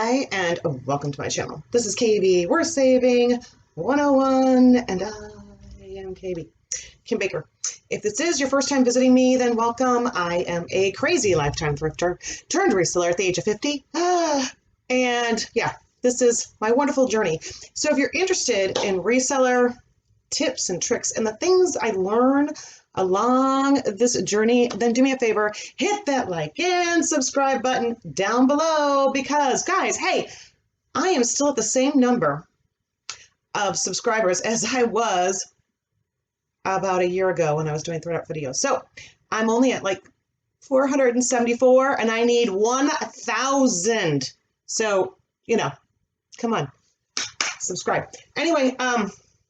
Hi, and welcome to my channel. This is KB Worth Saving 101, and I am KB, Kim Baker. If this is your first time visiting me, then welcome. I am a crazy lifetime thrifter turned reseller at the age of 50. And yeah, this is my wonderful journey. So if you're interested in reseller tips and tricks and the things I learn along this journey, then do me a favor, hit that like and subscribe button down below, because guys, hey, I am still at the same number of subscribers as I was about a year ago when I was doing thread up videos. So I'm only at like 474 and I need 1,000. So, you know, come on, subscribe. Anyway,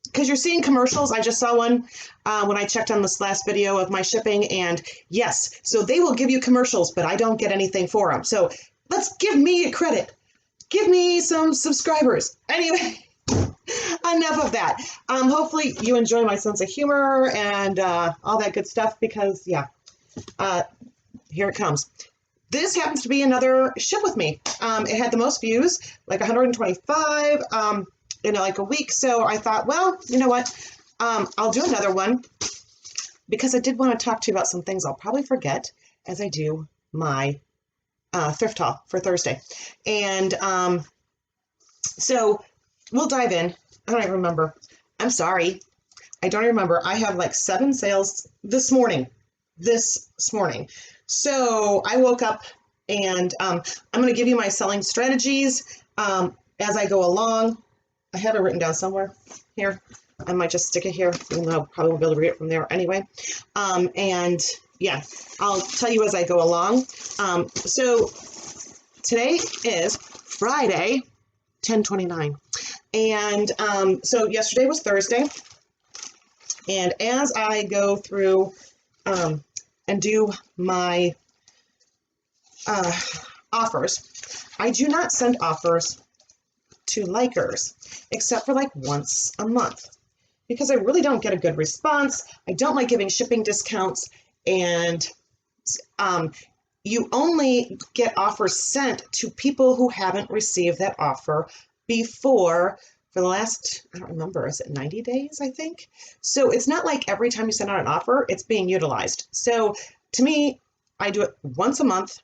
because you're seeing commercials. I just saw one when I checked on this last video of my shipping, and yes, so they will give you commercials, but I don't get anything for them. So let's give me a credit. Give me some subscribers. Anyway, enough of that. Hopefully you enjoy my sense of humor and all that good stuff, because yeah, here it comes. This happens to be another ship with me. It had the most views, like 125. In like a week. So I thought, well, you know what? I'll do another one, because I did want to talk to you about some things I'll probably forget as I do my thrift haul for Thursday. And so we'll dive in. I don't even remember. I'm sorry. I don't remember. I have like 7 sales this morning. So I woke up and I'm going to give you my selling strategies as I go along. I have it written down somewhere here. I might just stick it here, even though I probably won't be able to read it from there anyway. And yeah, I'll tell you as I go along. So today is Friday, 10/29. And so yesterday was Thursday. And as I go through and do my offers, I do not send offers to likers, except for like once a month, because I really don't get a good response. I don't like giving shipping discounts, and you only get offers sent to people who haven't received that offer before for the last, I don't remember, is it 90 days, I think? So it's not like every time you send out an offer, it's being utilized. So to me, I do it once a month,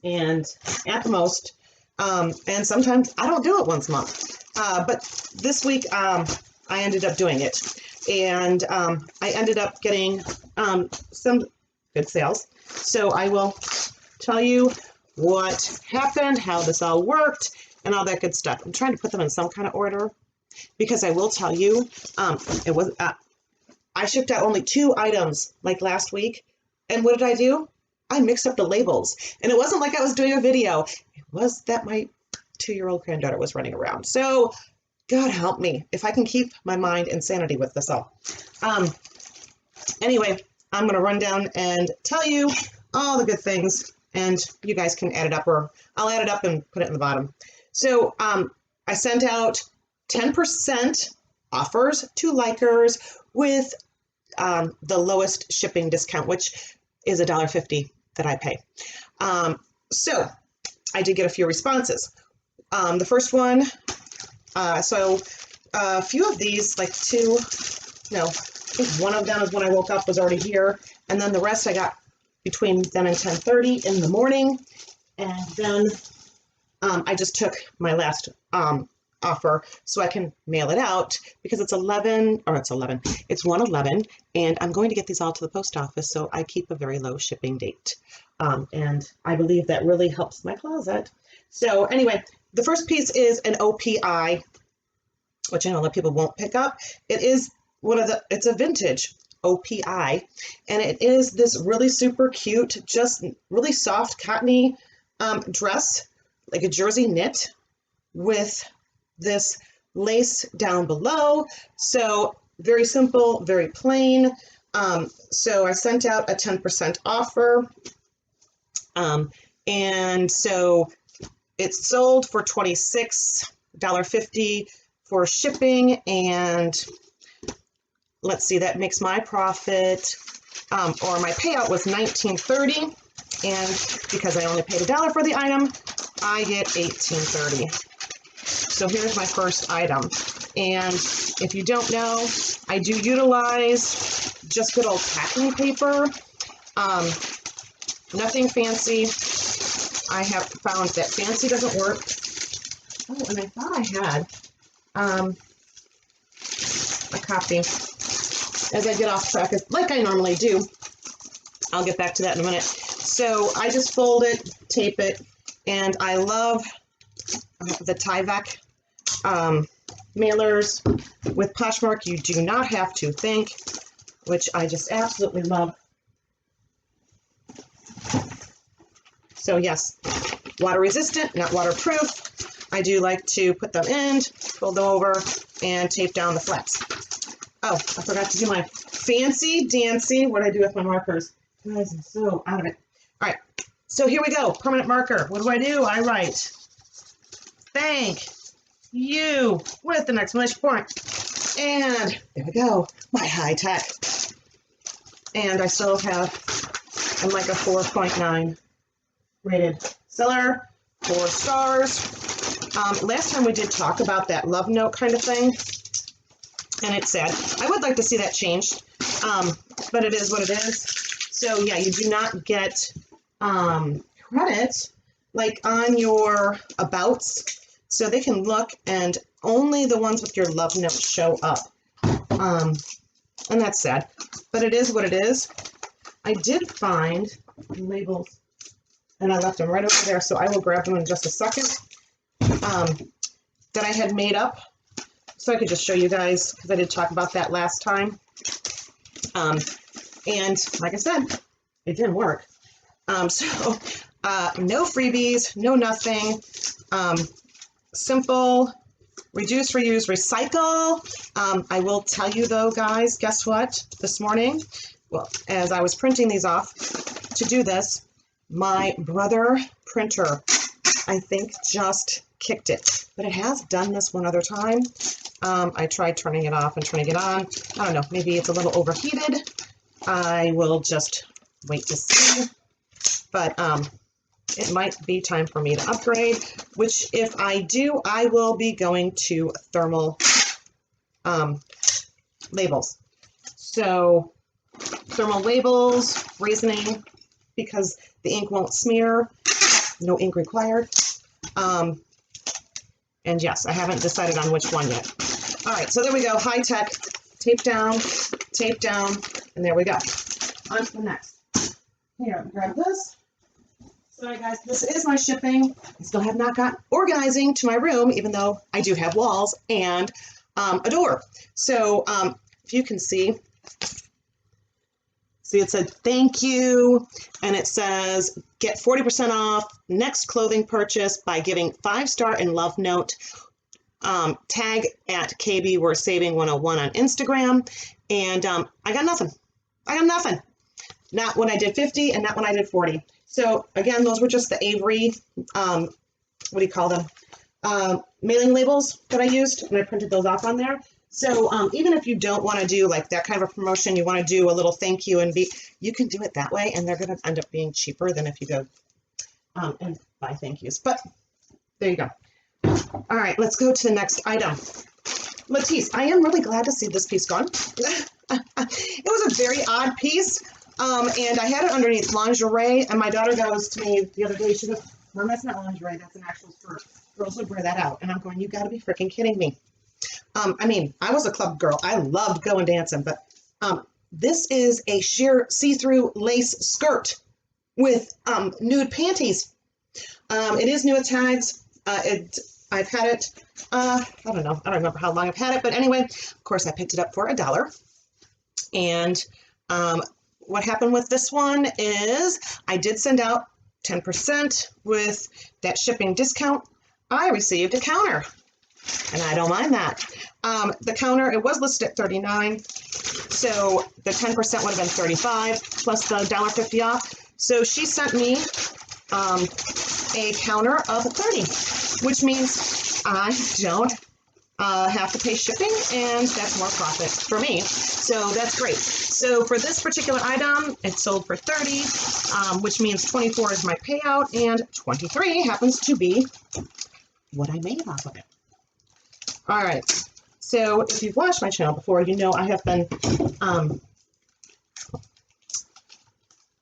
and at the most, and sometimes I don't do it once a month, but this week I ended up doing it, and I ended up getting some good sales. So I will tell you what happened, how this all worked, and all that good stuff. I'm trying to put them in some kind of order, because I will tell you, it was I shipped out only 2 items like last week, and what did I do? I mixed up the labels, and it wasn't like I was doing a video. It was that my 2-year-old granddaughter was running around. So God help me if I can keep my mind in sanity with this all. Anyway, I'm going to run down and tell you all the good things, and you guys can add it up, or I'll add it up and put it in the bottom. So I sent out 10% offers to likers with the lowest shipping discount, which is $1.50 that I pay. So I did get a few responses. The first one, so a few of these, like 2, no, I think one of them is when I woke up, was already here. And then the rest I got between then and 10:30 in the morning. And then I just took my last offer so I can mail it out, because it's 1/11, and I'm going to get these all to the post office, so I keep a very low shipping date, and I believe that really helps my closet. So anyway, the first piece is an OPI, which I know a lot of people won't pick up. It is it's a vintage OPI, and it is this really super cute, just really soft cottony dress, like a jersey knit with this lace down below. So very simple, very plain. So I sent out a 10% offer. And so it's sold for $26.50 for shipping. And let's see, that makes my profit, or my payout was $19.30. And because I only paid $1 for the item, I get $18.30. So here's my first item. And if you don't know, I do utilize just good old packing paper. Nothing fancy. I have found that fancy doesn't work. Oh, and I thought I had a copy. As I get off track, like I normally do, I'll get back to that in a minute. So I just fold it, tape it, and I love the Tyvek mailers. With Poshmark, you do not have to think, which I just absolutely love. So yes, water resistant, not waterproof. I do like to put them in, fold them over, and tape down the flaps. Oh, I forgot to do my fancy dancy. What do I do with my markers? Guys, I'm so out of it. All right, so here we go. Permanent marker. What do? I write thank you with an exclamation point. And there we go. My high tech. And I still have, I'm like a 4.9 rated seller, 4 stars. Last time we did talk about that love note kind of thing, and it's sad. I would like to see that changed, but it is what it is. So yeah, you do not get credit like on your abouts, so they can look and only the ones with your love note show up. And that's sad, but it is what it is. I did find labels, and I left them right over there, so I will grab them in just a second. That I had made up, so I could just show you guys, because I did talk about that last time. And like I said, it didn't work. So no freebies, no nothing. Simple, reduce, reuse, recycle. I will tell you though, guys, guess what? This morning, well, as I was printing these off to do this, my brother printer, I think, just kicked it, but it has done this one other time. I tried turning it off and turning it on. I don't know, maybe it's a little overheated. I will just wait to see, but it might be time for me to upgrade, which if I do, I will be going to thermal labels. So thermal labels, reasoning, because the ink won't smear, no ink required. And yes, I haven't decided on which one yet. All right, so there we go, high tech, tape down, and there we go. On to the next. Here, grab this. Sorry guys, this is my shipping. I still have not got organizing to my room, even though I do have walls and a door. So if you can see it said thank you, and it says get 40% off next clothing purchase by giving 5-star and love note. Tag at KBWORTHSAVING101 on Instagram, and I got nothing. Not when I did 50 and not when I did 40. So again, those were just the Avery, what do you call them? Mailing labels that I used, and I printed those off on there. So even if you don't want to do like that kind of a promotion, you want to do a little thank you and you can do it that way, and they're going to end up being cheaper than if you go and buy thank yous. But there you go. All right, let's go to the next item. Latisse, I am really glad to see this piece gone. It was a very odd piece, and I had it underneath lingerie, and my daughter goes to me the other day, she goes, Mom, that's not lingerie, that's an actual skirt. Girls would wear that out. And I'm going, you got to be freaking kidding me. I mean, I was a club girl. I loved going dancing, but this is a sheer see-through lace skirt with nude panties. It is new at tags. I've had it, I don't know, I don't remember how long I've had it, but anyway, of course, I picked it up for $1. And what happened with this one is I did send out 10% with that shipping discount. I received a counter, and I don't mind that. The counter, it was listed at $39, so the 10% would have been $35 plus the $1.50 off. So she sent me a counter of $30, which means I don't have to pay shipping, and that's more profit for me. So that's great. So for this particular item, it sold for 30, which means 24 is my payout, and 23 happens to be what I made off of it. All right. So if you've watched my channel before, you know I have been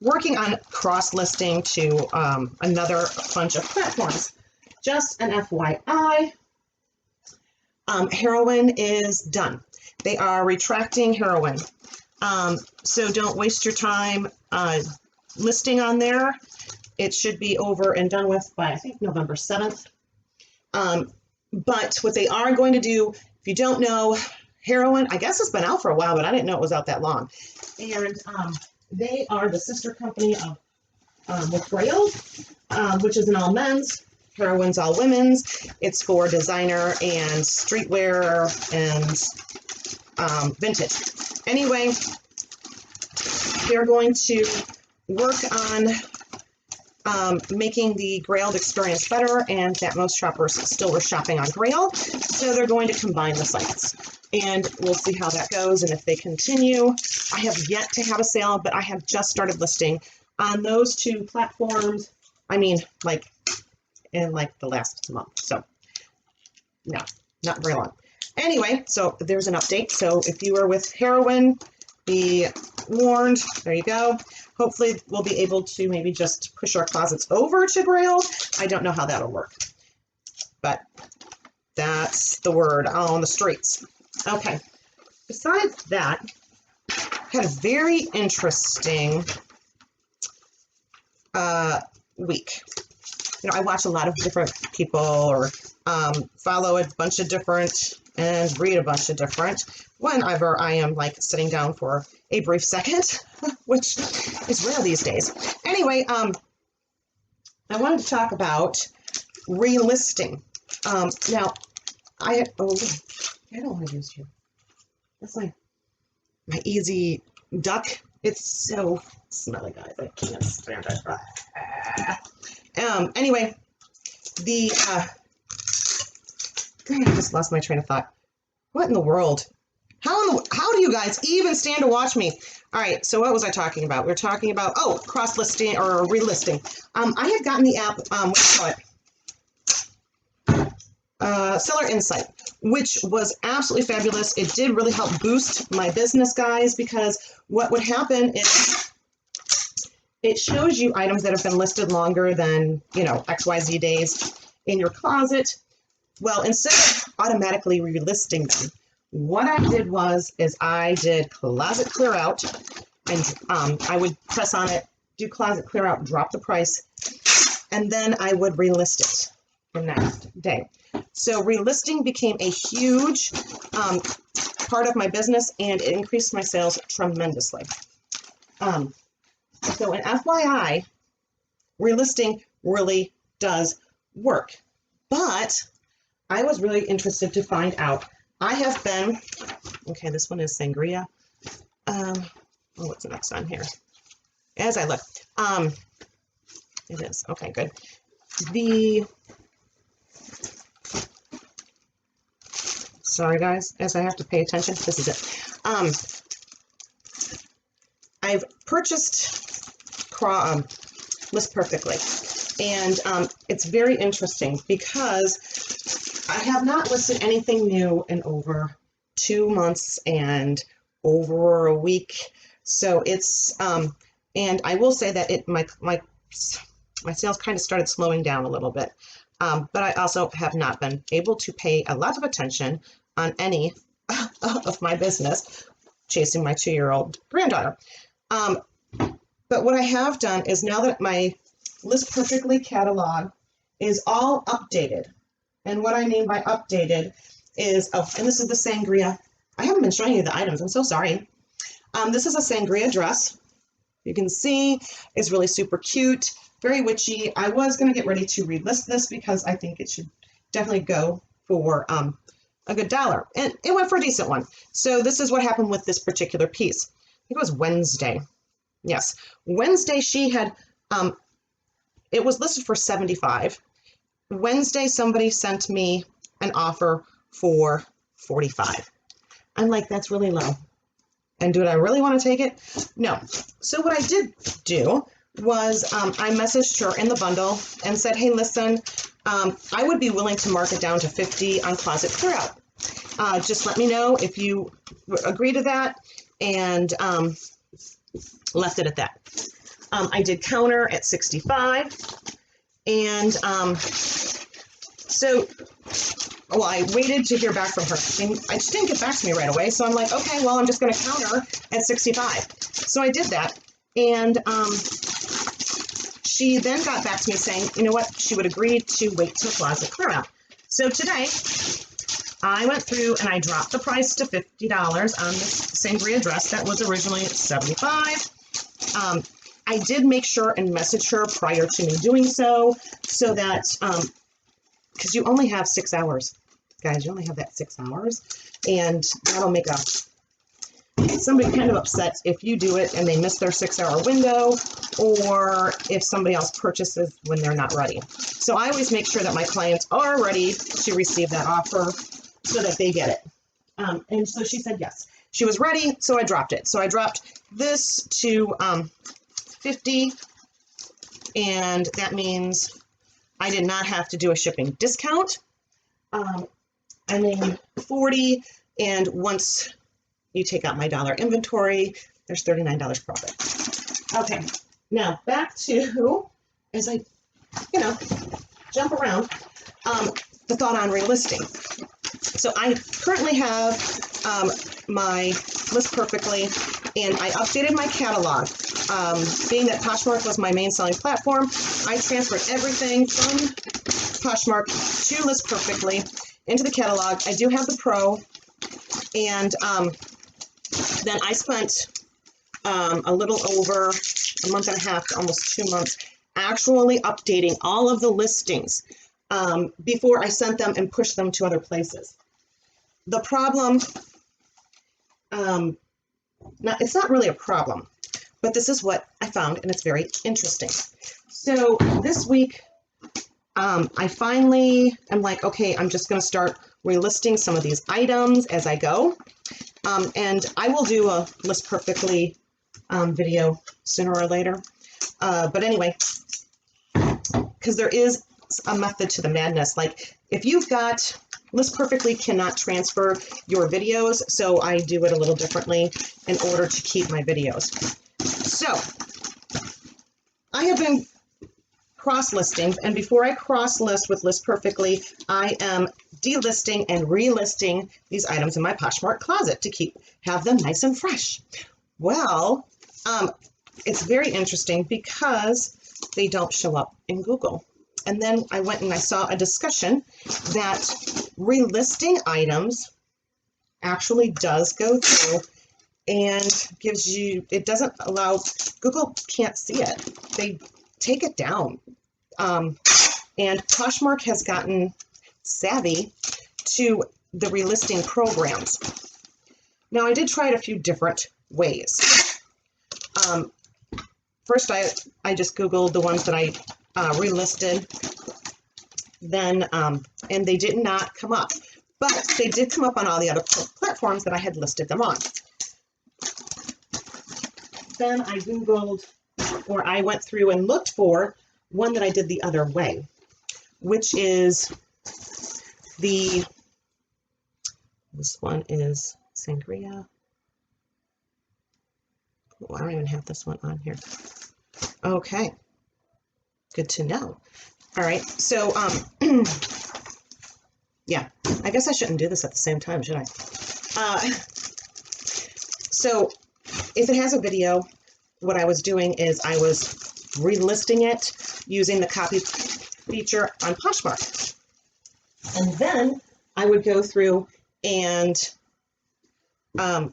working on cross-listing to another bunch of platforms. Just an FYI, Heroin is done. They are retracting Heroin. So don't waste your time listing on there. It should be over and done with by, I think, November 7th. But what they are going to do, if you don't know, Heroin, I guess it's been out for a while, but I didn't know it was out that long. And they are the sister company of with Grail, which is an all men's. Heroin's all women's. It's for designer and streetwear and vintage. Anyway, they're going to work on making the Grailed experience better, and that most shoppers still were shopping on Grail. So they're going to combine the sites, and we'll see how that goes and if they continue. I have yet to have a sale, but I have just started listing on those two platforms. I mean, like in like the last month. So no, not very long. Anyway, so there's an update. So if you are with Heroin, be warned. There you go. Hopefully we'll be able to maybe just push our closets over to Grail. I don't know how that'll work, but that's the word on the streets. Okay. Besides that, I had a very interesting week. You know, I watch a lot of different people, or follow a bunch of different and read a bunch of different whenever I am like sitting down for a brief second, which is rare these days. Anyway, I wanted to talk about relisting. Now, I don't want to use you. That's like my easy duck. It's so smelly, guys. I can't stand it. Anyway, I just lost my train of thought. What in the world? How do you guys even stand to watch me? All right, so what was I talking about? We were talking about, cross-listing or relisting. I had gotten the app, what do you call it? Seller Insight, which was absolutely fabulous. It did really help boost my business, guys, because what would happen is it shows you items that have been listed longer than, XYZ days in your closet. Well, instead of automatically relisting them, what I did is I did closet clear out, and I would press on it, do closet clear out, drop the price, and then I would relist it the next day. So relisting became a huge part of my business, and it increased my sales tremendously. So an FYI, relisting really does work, but I was really interested to find out. I have been, okay, this one is sangria. What's the next one here? As I look, it is, okay, good. Sorry guys, as I have to pay attention, this is it. I've purchased List Perfectly, and it's very interesting because I have not listed anything new in over 2 months and over a week. So it's, and I will say that my sales kind of started slowing down a little bit. But I also have not been able to pay a lot of attention on any of my business, chasing my 2-year-old granddaughter. But what I have done is, now that my List Perfectly catalog is all updated, and what I mean by updated is, and this is the sangria. I haven't been showing you the items. I'm so sorry. This is a sangria dress. You can see it's really super cute, very witchy. I was going to get ready to relist this because I think it should definitely go for a good $1, and it went for a decent one. So this is what happened with this particular piece. I think it was Wednesday. Yes, Wednesday she had, it was listed for $75. Wednesday, somebody sent me an offer for $45. I'm like, that's really low. And do I really want to take it? No. So what I did do was I messaged her in the bundle and said, hey, listen, I would be willing to mark it down to 50 on closet clear out. Just let me know if you agree to that, and left it at that. I did counter at 65, and well, I waited to hear back from her, and I just didn't get back to me right away. So I'm like, okay, well, I'm just going to counter at 65. So I did that, and she then got back to me saying, you know what, she would agree to wait till closet clear out. So today, I went through and I dropped the price to $50 on this sangria dress that was originally $75. I did make sure and message her prior to me doing so that, because you only have 6 hours, guys, you only have that 6 hours, and that'll make somebody kind of upset if you do it and they miss their 6 hour window, or if somebody else purchases when they're not ready. So I always make sure that my clients are ready to receive that offer so that they get it. And so she said yes. She was ready, so I dropped it. So I dropped this to 50, and that means I did not have to do a shipping discount. I mean 40, and once you take out my dollar inventory, there's $39 profit. Okay, now back to, as I, jump around, the thought on relisting. So I currently have my list perfectly, and I updated my catalog. Being that Poshmark was my main selling platform, I transferred everything from Poshmark to List Perfectly into the catalog. I do have the Pro, and then I spent a little over a month and a half to almost 2 months actually updating all of the listings before I sent them and pushed them to other places. The problem, it's not really a problem, but this is what I found, and it's very interesting. So this week, I finally am like, okay, I'm just going to start relisting some of these items as I go. And I will do a List Perfectly video sooner or later. But anyway, because there is a method to the madness. Like, if you've got List Perfectly cannot transfer your videos, so I do it a little differently in order to keep my videos. So I have been cross-listing, and before I cross-list with List Perfectly, I am delisting and relisting these items in my Poshmark closet to have them nice and fresh. Well, it's very interesting because they don't show up in Google. And then I went and I saw a discussion that relisting items actually does go through and gives you, it doesn't allow, Google can't see it. They take it down. And Poshmark has gotten savvy to the relisting programs. Now, I did try it a few different ways. First, I just Googled the ones that I relisted, then, and they did not come up, but they did come up on all the other platforms that I had listed them on. Then I Googled, or I went through and looked for one that I did the other way, which is this one is Sangria. Oh, I don't even have this one on here. Okay, good to know. All right, so yeah, I guess I shouldn't do this at the same time, should I? So if it has a video, what I was doing is I was relisting it using the copy feature on Poshmark. And then I would go through and update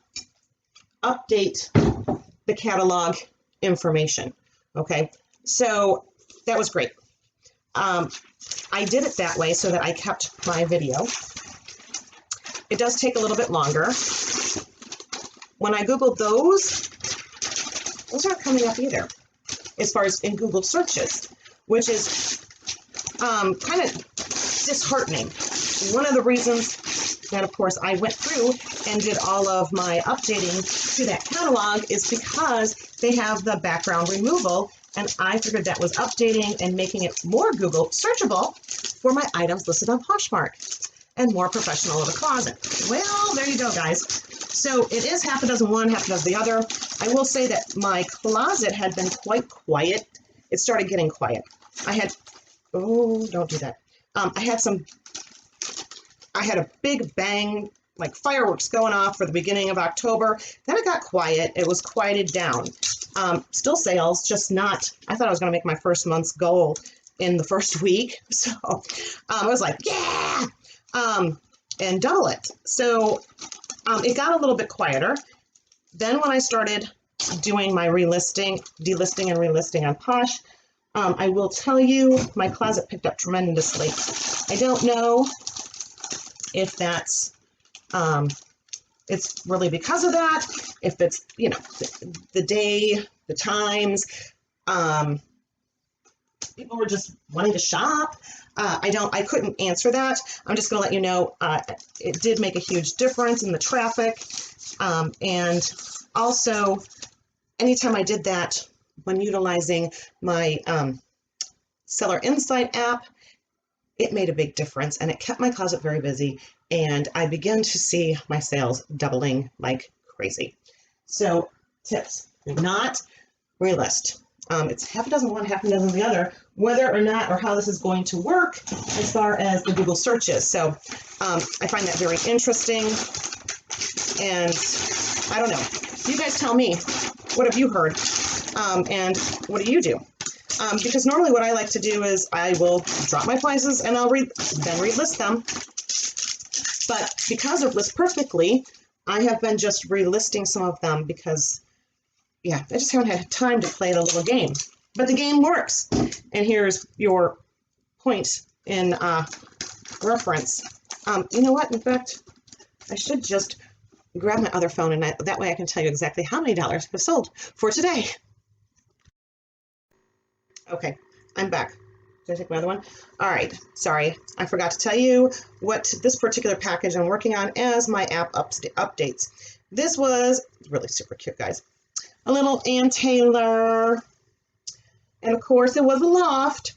the catalog information. Okay, so that was great. I did it that way so that I kept my video. It does take a little bit longer. When I Googled those aren't coming up either, as far as in Google searches, which is kind of disheartening. One of the reasons that, of course, I went through and did all of my updating to that catalog is because they have the background removal, and I figured that was updating and making it more Google searchable for my items listed on Poshmark and more professional of a closet. Well, there you go, guys. So it is half a dozen one, half a dozen the other. I will say that my closet had been quite quiet. It started getting quiet. I had, oh, don't do that. I had a big bang, like fireworks going off for the beginning of October. Then it got quiet. It was quieted down. Still sales, just not, I thought I was going to make my first month's goal in the first week. So I was like, yeah, and double it. So it got a little bit quieter. Then when I started doing my delisting and relisting on Posh, I will tell you, my closet picked up tremendously. I don't know if that's, it's really because of that, if it's, you know, the day, the times, people were just wanting to shop. I couldn't answer that. I'm just going to let you know, it did make a huge difference in the traffic. And also, anytime I did that, when utilizing my Seller Insight app, it made a big difference, and it kept my closet very busy, and I began to see my sales doubling like crazy. So tips, do not relist. It's half a dozen one, half a dozen the other, whether or not or how this is going to work as far as the Google searches. So I find that very interesting, and I don't know. You guys tell me, what have you heard, and what do you do? Because normally what I like to do is I will drop my prices and I'll then relist them. But because of List Perfectly, I have been just relisting some of them because, yeah, I just haven't had time to play the little game. But the game works. And here's your point in reference. You know what? In fact, I should just grab my other phone, and that way I can tell you exactly how many dollars have sold for today. Okay, I'm back. Did I take my other one? All right, sorry. I forgot to tell you what this particular package I'm working on as my app updates. This was really super cute, guys. A little Ann Taylor. And of course, it was a loft.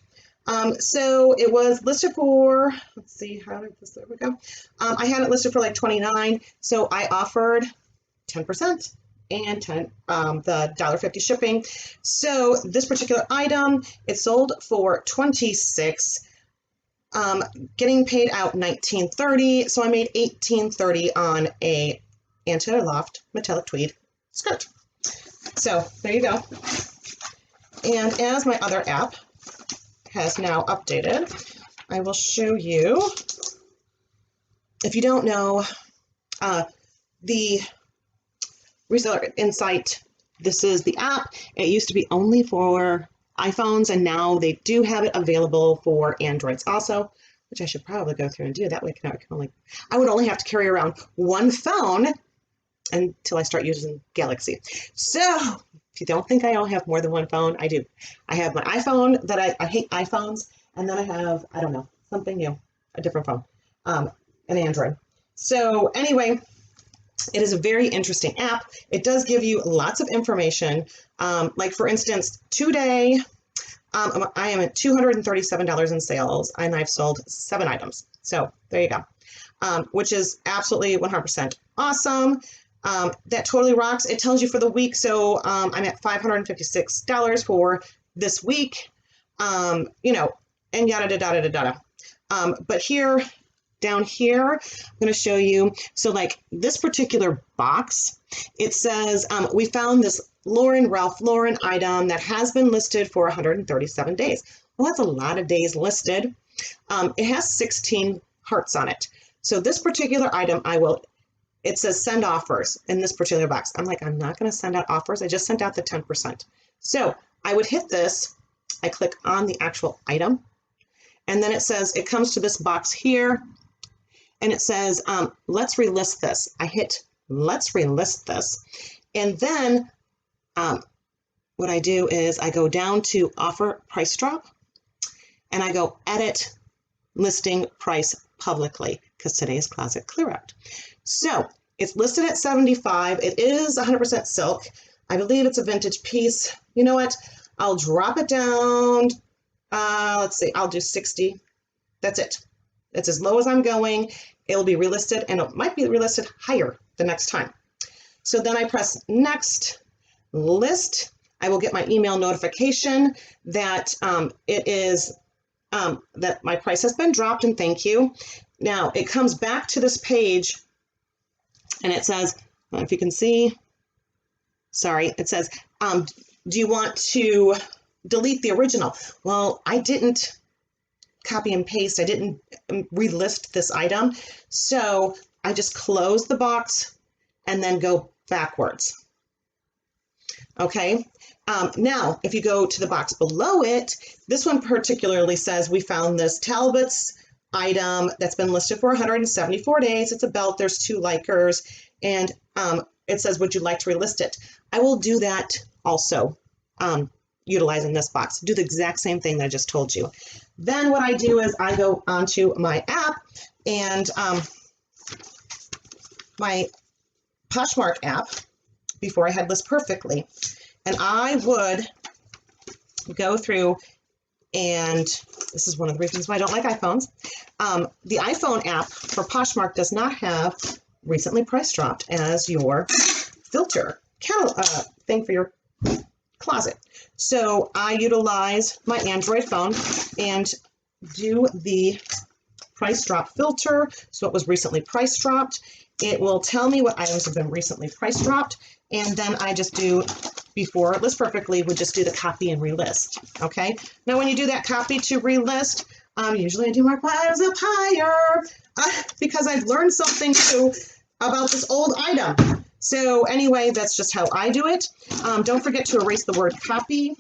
So it was listed for, let's see, how did this, there we go. I had it listed for like $29, so I offered 10%. And the $1.50 shipping. So this particular item, it sold for $26, getting paid out $19.30. So I made $18.30 on a Ann Taylor Loft metallic tweed skirt. So there you go. And as my other app has now updated, I will show you. If you don't know, the Reseller Insight, this is the app. It used to be only for iPhones, and now they do have it available for Androids also, which I should probably go through and do. That way I would only have to carry around one phone until I start using Galaxy. So if you don't think I only have more than one phone, I do. I have my iPhone that I hate iPhones, and then I have, I don't know, something new, a different phone, an Android. So anyway, it is a very interesting app. It does give you lots of information. Like for instance, today, I am at $237 in sales, and I've sold 7 items. So there you go, which is absolutely 100% awesome. That totally rocks. It tells you for the week. So I'm at $556 for this week, you know, and yada, yada, yada, yada. But here, down here, I'm going to show you. So like this particular box, it says, we found this Ralph Lauren item that has been listed for 137 days. Well, that's a lot of days listed. It has 16 hearts on it. So this particular item, it says send offers in this particular box. I'm like, I'm not going to send out offers. I just sent out the 10%. So I would hit this. I click on the actual item, and then it says, it comes to this box here, and it says, let's relist this. I hit let's relist this. And then what I do is I go down to offer price drop, and I go edit listing price publicly. because today is closet clear out. So it's listed at $75. It is 100% silk. I believe it's a vintage piece. You know what? I'll drop it down. Let's see, I'll do 60. That's it. It's as low as I'm going. It'll be relisted, and it might be relisted higher the next time. So then I press next, list. I will get my email notification that it is that my price has been dropped, and thank you. Now it comes back to this page, and it says, if you can see, sorry, it says, do you want to delete the original? Well, I didn't copy and paste. I didn't relist this item. So I just close the box and then go backwards. Okay. Now, if you go to the box below it, this one particularly says we found this Talbot's item that's been listed for 174 days. It's a belt. There's 2 likers, and it says, would you like to relist it? I will do that also, utilizing this box. Do the exact same thing that I just told you. Then what I do is I go onto my app, and my Poshmark app, before I had List Perfectly, and I would go through, and this is one of the reasons why I don't like iPhones. The iPhone app for Poshmark does not have recently price dropped as your filter thing for your closet. So I utilize my Android phone and do the price drop filter. So it was recently price dropped. It will tell me what items have been recently price dropped. And then I just do, before List Perfectly, would just do the copy and relist. Okay. Now when you do that copy to relist, usually I do mark my items up higher because I've learned something new about this old item. So anyway, that's just how I do it. Don't forget to erase the word copy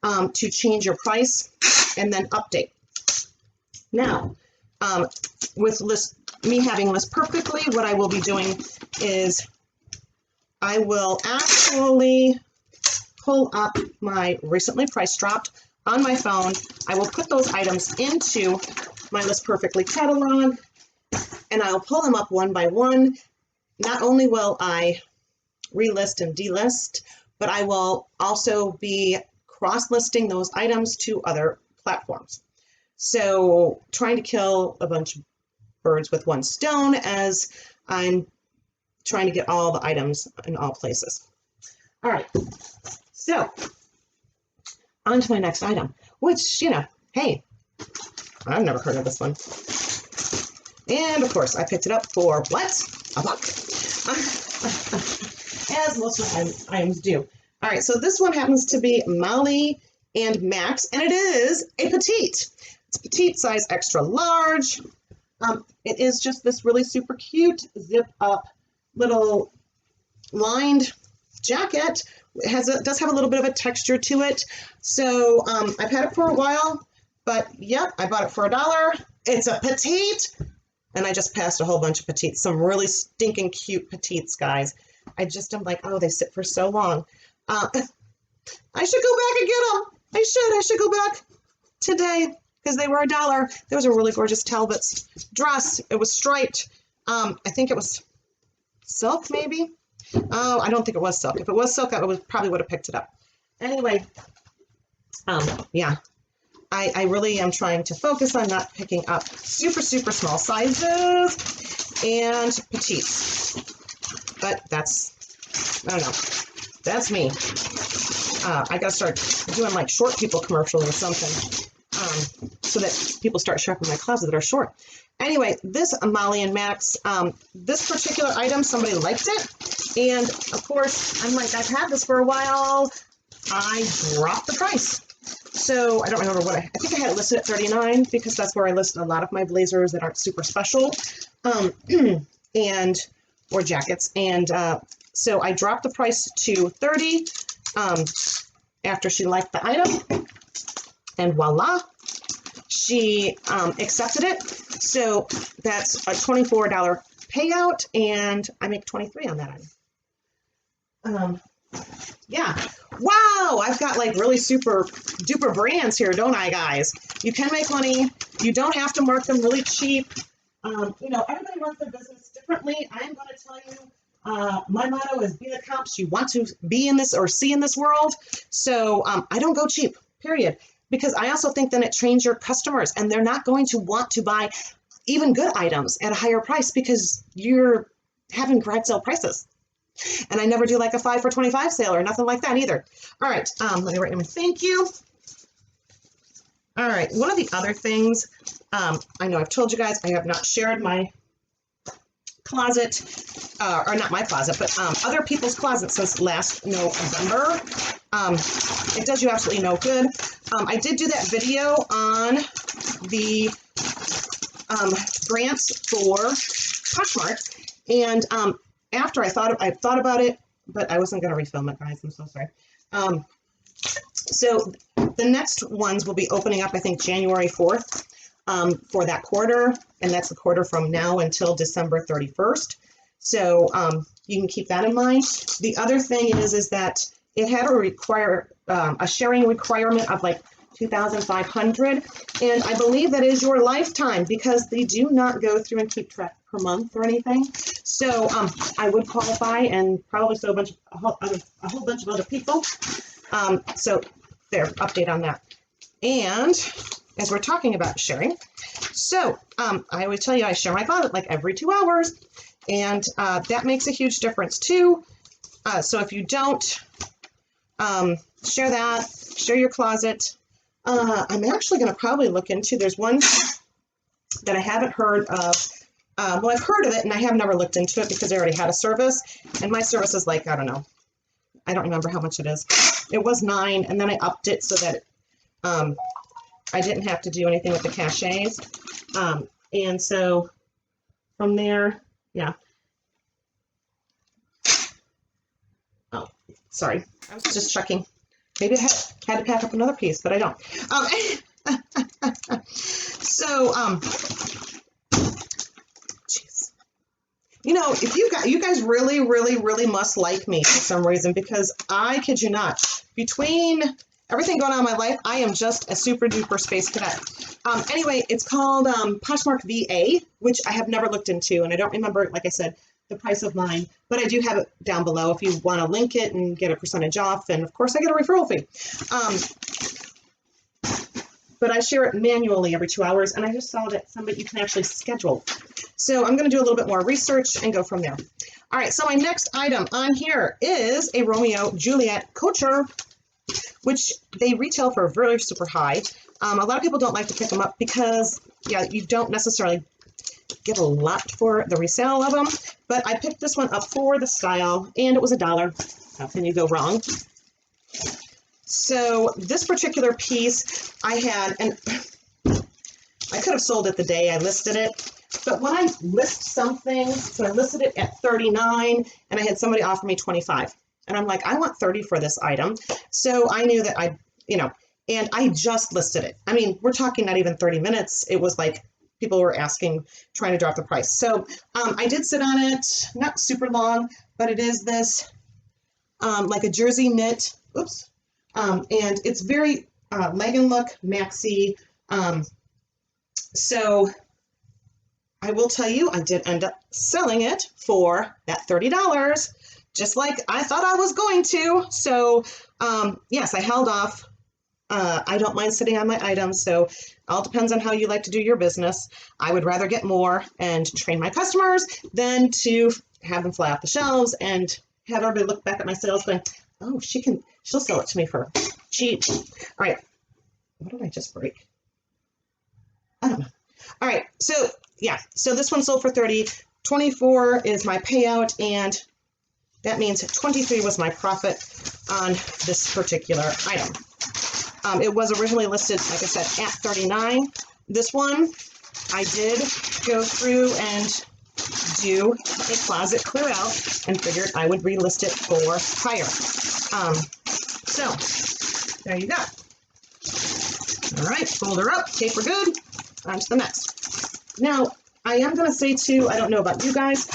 to change your price, and then update. Now, with me having List Perfectly, what I will be doing is I will actually pull up my recently price dropped on my phone. I will put those items into my List Perfectly catalog, and I'll pull them up one by one. Not only will I relist and delist, but I will also be cross-listing those items to other platforms. So trying to kill a bunch of birds with one stone as I'm trying to get all the items in all places. All right, so on to my next item, which, you know, hey, I've never heard of this one. And of course, I picked it up for what? A buck. As most of my items do. All right, so this one happens to be Molly and Max, and it is a petite. It's petite size extra large. It is just this really super cute zip up little lined jacket. It does have a little bit of a texture to it. So I've had it for a while, but yep, I bought it for $1. It's a petite. And I just passed a whole bunch of petites, some really stinking cute petites, guys. I just am like, oh, they sit for so long. I should go back and get them. I should go back today because they were $1. There was a really gorgeous Talbot's dress. It was striped. I think it was silk, maybe. Oh, I don't think it was silk. If it was silk, I probably would have picked it up. Anyway, yeah. I really am trying to focus on not picking up super, super small sizes and petites. But that's, I don't know, that's me. I got to start doing like short people commercials or something so that people start shopping my closet that are short. Anyway, this Molly and Max, this particular item, somebody liked it. And of course, I'm like, I've had this for a while. I dropped the price. So I don't remember what I think I had it listed at $39 because that's where I list a lot of my blazers that aren't super special, or jackets. And so I dropped the price to $30 after she liked the item, and voila, she accepted it. So that's a $24 payout, and I make $23 on that item. Yeah. Wow, I've got like really super duper brands here, don't I, guys? You can make money. You don't have to mark them really cheap. You know, everybody runs their business differently. I'm going to tell you, my motto is be the comps you want to be in this or see in this world. So I don't go cheap, period. Because I also think then it trains your customers, and they're not going to want to buy even good items at a higher price because you're having garage sale prices. And I never do like a 5 for 25 sale or nothing like that either. All right, let me write in a thank you. All right, one of the other things, I know I've told you guys I have not shared my closet, or not my closet, but other people's closet since last November. It does you absolutely no good. I did do that video on the grants for Poshmark, and after I thought about it, but I wasn't going to refilm it, guys. I'm so sorry. So the next ones will be opening up, I think, January 4th for that quarter, and that's the quarter from now until December 31st. So you can keep that in mind. The other thing is that it had a sharing requirement of like 2,500, and I believe that is your lifetime because they do not go through and keep track per month or anything. So I would qualify, and probably so a whole bunch of other people. So there, update on that. And as we're talking about sharing, so I would tell you I share my closet like every 2 hours, and that makes a huge difference too. So if you don't share your closet. I'm actually going to probably look into, there's one that I haven't heard of. Well, I've heard of it, and I have never looked into it because I already had a service, and my service is like, I don't know. I don't remember how much it is. It was $9, and then I upped it so that I didn't have to do anything with the cachets. And so from there, yeah. Oh, sorry. I was just checking. Maybe I had to pack up another piece, but I don't. Jeez. You know, if you guys really, really, really must like me for some reason, because I kid you not, between everything going on in my life, I am just a super duper space cadet. Anyway, it's called Poshmark VA, which I have never looked into, and I don't remember, like I said, the price of mine, but I do have it down below if you want to link it and get a percentage off, and of course I get a referral fee. But I share it manually every 2 hours, and I just saw that somebody you can actually schedule. So I'm going to do a little bit more research and go from there. All right, so my next item on here is a Romeo Juliet Couture, which they retail for very super high. A lot of people don't like to pick them up because, yeah, you don't necessarily get a lot for the resale of them, but I picked this one up for the style, and it was $1. How can you go wrong? So this particular piece I had, and I could have sold it the day I listed it, but when I list something, so I listed it at $39, and I had somebody offer me $25, and I'm like, I want $30 for this item. So I knew that and I just listed it. I mean, we're talking not even 30 minutes. It was like people were asking, trying to drop the price. So I did sit on it, not super long, but it is this like a jersey knit, oops. And it's very legging look, maxi. So I will tell you, I did end up selling it for that $30, just like I thought I was going to. So yes, I held off. I don't mind sitting on my items, so all depends on how you like to do your business. I would rather get more and train my customers than to have them fly off the shelves and have everybody look back at my sales going, oh, she'll sell it to me for cheap. All right, what did I just break? I don't know. All right, so yeah, so this one sold for $30. $24 is my payout, and that means $23 was my profit on this particular item. It was originally listed, like I said, at $39. This one, I did go through and do a closet clear out and figured I would relist it for higher. So there you go. All right, fold her up, tape her good, on to the next. Now, I am going to say too, I don't know about you guys,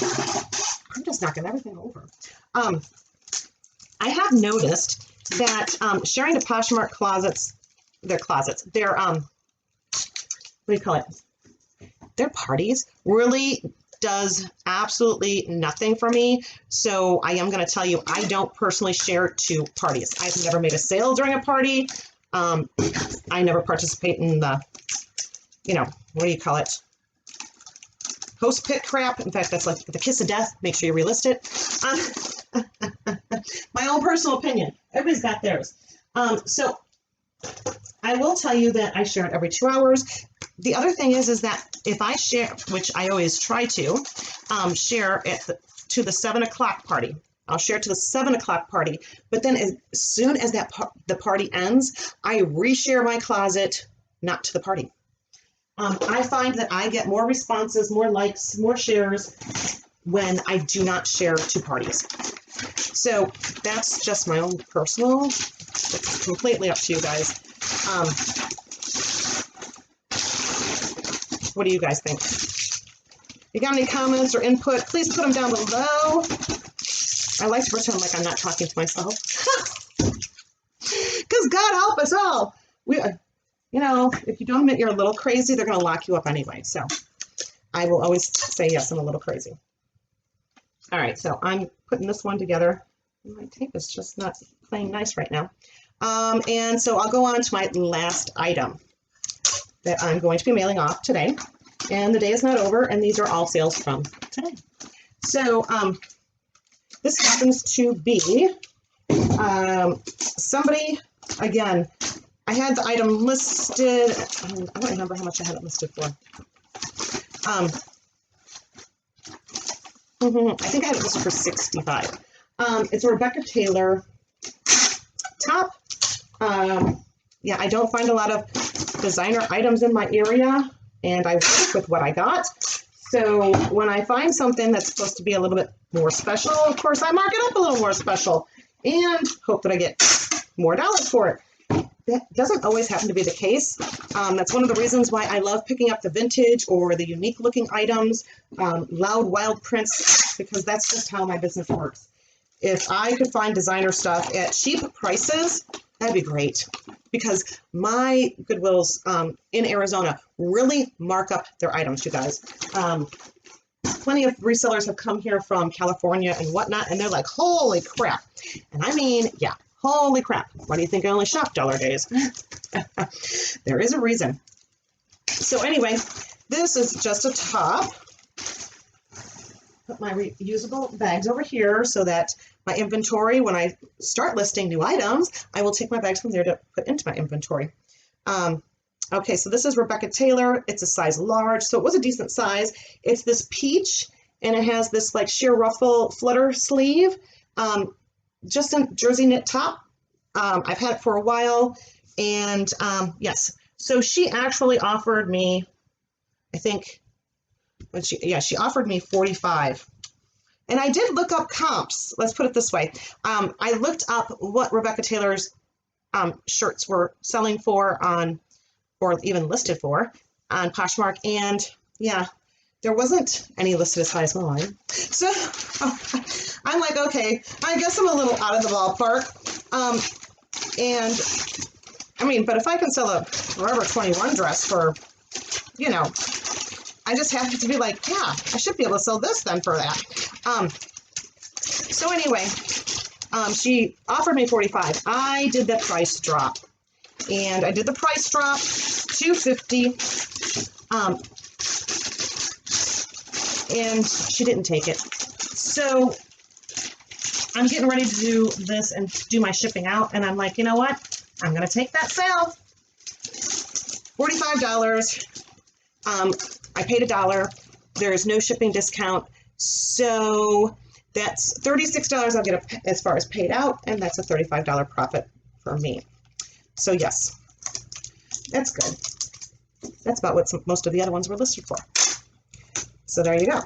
I'm just knocking everything over. I have noticed that sharing the Poshmark closets, their what do you call it? their parties really does absolutely nothing for me. So I am going to tell you, I don't personally share to parties. I've never made a sale during a party. I never participate in the, you know, what do you call it? Host pit crap. In fact, that's like the kiss of death. Make sure you relist it. My own personal opinion. Everybody's got theirs. So I will tell you that I share it every 2 hours. The other thing is that if I share, which I always try to, share to the 7 o'clock party. I'll share it to the 7 o'clock party. But then as soon as the party ends, I reshare my closet, not to the party. I find that I get more responses, more likes, more shares when I do not share to parties. So that's just my own personal. It's completely up to you guys. What do you guys think? If you got any comments or input, please put them down below. I like to pretend like I'm not talking to myself. Because God help us all. You know, if you don't admit you're a little crazy, they're going to lock you up anyway. So I will always say, yes, I'm a little crazy. All right, so I'm putting this one together. My tape is just not playing nice right now. And so I'll go on to my last item that I'm going to be mailing off today. And the day is not over, and these are all sales from today. So this happens to be somebody, again, I had the item listed, I don't remember how much I had it listed for. I think I had it listed for $65. It's a Rebecca Taylor top. Yeah, I don't find a lot of designer items in my area, and I work with what I got. So when I find something that's supposed to be a little bit more special, of course, I mark it up a little more special and hope that I get more dollars for it. That doesn't always happen to be the case. That's one of the reasons why I love picking up the vintage or the unique looking items, loud, wild prints, because that's just how my business works. If I could find designer stuff at cheap prices, that'd be great, because my Goodwills in Arizona really mark up their items, you guys. Plenty of resellers have come here from California and whatnot, and they're like, holy crap. And I mean, yeah, holy crap. Why do you think I only shop Dollar Days? There is a reason. So anyway, this is just a top. Put my reusable bags over here so that my inventory, when I start listing new items, I will take my bags from there to put into my inventory. Okay, so this is Rebecca Taylor. It's a size large, so it was a decent size. It's this peach, and it has this like sheer ruffle flutter sleeve, just a jersey knit top. I've had it for a while, and yes, so she actually offered me, I think, she offered me $45. And I did look up comps. Let's put it this way. I looked up what Rebecca Taylor's shirts were selling for on, or even listed for on Poshmark. And yeah, there wasn't any listed as high as mine. So I'm like, okay, I guess I'm a little out of the ballpark. And I mean, but if I can sell a Forever 21 dress for, you know, I just have to be like, yeah, I should be able to sell this then for that. So anyway, she offered me $45. I did the price drop, and I did the price drop $250. And she didn't take it. So I'm getting ready to do this and do my shipping out, and I'm like, you know what? I'm gonna take that sale. $45. I paid $1. There is no shipping discount, so that's $36 I'll get as far as paid out, and that's a $35 profit for me. So yes, that's good. That's about what most of the other ones were listed for. So there you go.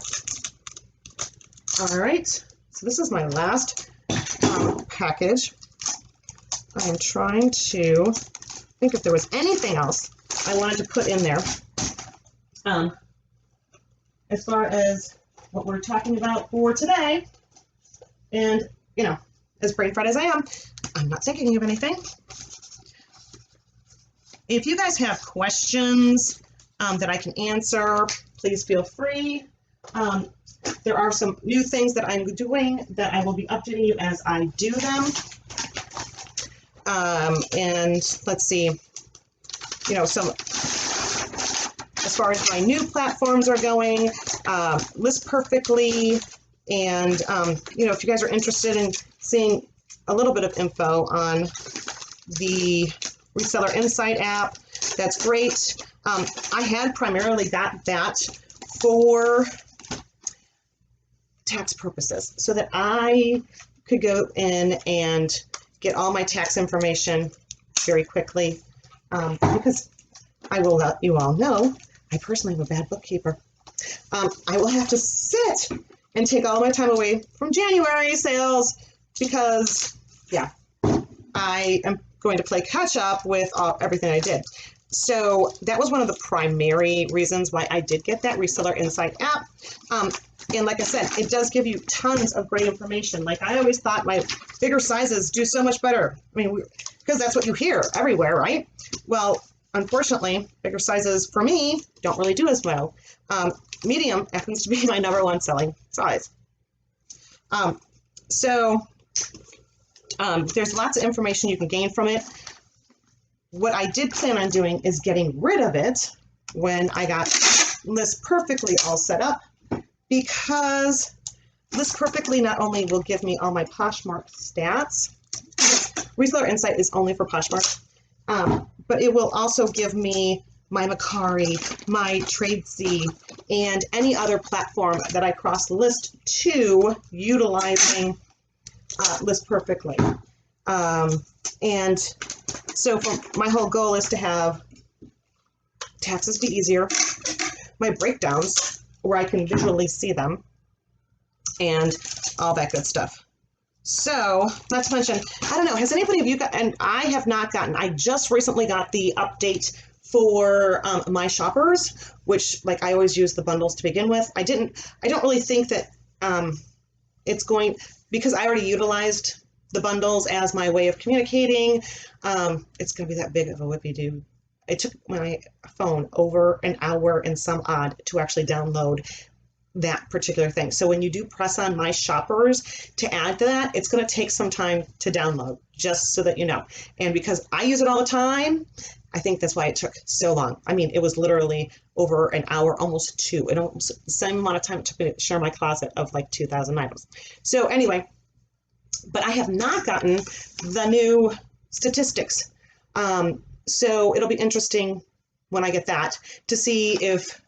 All right, so this is my last package. I am trying to think if there was anything else I wanted to put in there. As far as what we're talking about for today, and you know, as brain fried as I am, I'm not thinking of anything. If you guys have questions that I can answer, please feel free. There are some new things that I'm doing that I will be updating you as I do them. And let's see, you know, some, as far as my new platforms are going, List Perfectly, and, you know, if you guys are interested in seeing a little bit of info on the Reseller Insight app, that's great. I had primarily got that for tax purposes so that I could go in and get all my tax information very quickly, because I will let you all know, I personally am a bad bookkeeper. I will have to sit and take all my time away from January sales because, yeah, I am going to play catch up with everything I did. So that was one of the primary reasons why I did get that Reseller Insight app. And like I said, it does give you tons of great information. Like I always thought my bigger sizes do so much better. I mean, because that's what you hear everywhere, right? Well, unfortunately, bigger sizes for me don't really do as well. Medium happens to be my #1 selling size. There's lots of information you can gain from it. What I did plan on doing is getting rid of it when I got List Perfectly all set up, because List Perfectly not only will give me all my Poshmark stats, Reseller Insight is only for Poshmark, but it will also give me my Macari, my Tradesy, and any other platform that I cross list to utilizing List Perfectly. And so my whole goal is to have taxes be easier, my breakdowns where I can visually see them, and all that good stuff. So, not to mention, I don't know, has anybody of you got, and I have not gotten, I just recently got the update for my shoppers, which, like, I always use the bundles to begin with. I don't really think that it's going, because I already utilized the bundles as my way of communicating, it's going to be that big of a whippy-doo. It took my phone over an hour and some odd to actually download that particular thing. So when you do press on my shoppers to add to that, it's going to take some time to download, just so that you know. And because I use it all the time, I think that's why it took so long. I mean, it was literally over an hour, almost 2. It almost the same amount of time it took me to share my closet of like 2,000 items. So anyway, but I have not gotten the new statistics. So it'll be interesting when I get that to see if,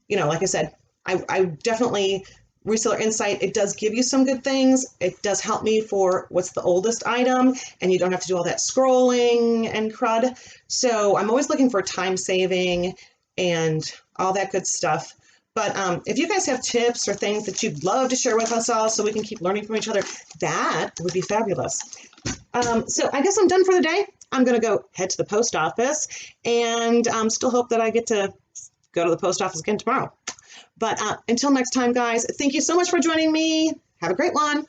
you know, like I said, I definitely, Reseller Insight, it does give you some good things. It does help me for what's the oldest item, and you don't have to do all that scrolling and crud. So I'm always looking for time saving and all that good stuff. But if you guys have tips or things that you'd love to share with us all so we can keep learning from each other, that would be fabulous. So I guess I'm done for the day. I'm going to go head to the post office and still hope that I get to go to the post office again tomorrow. But until next time, guys, thank you so much for joining me. Have a great one.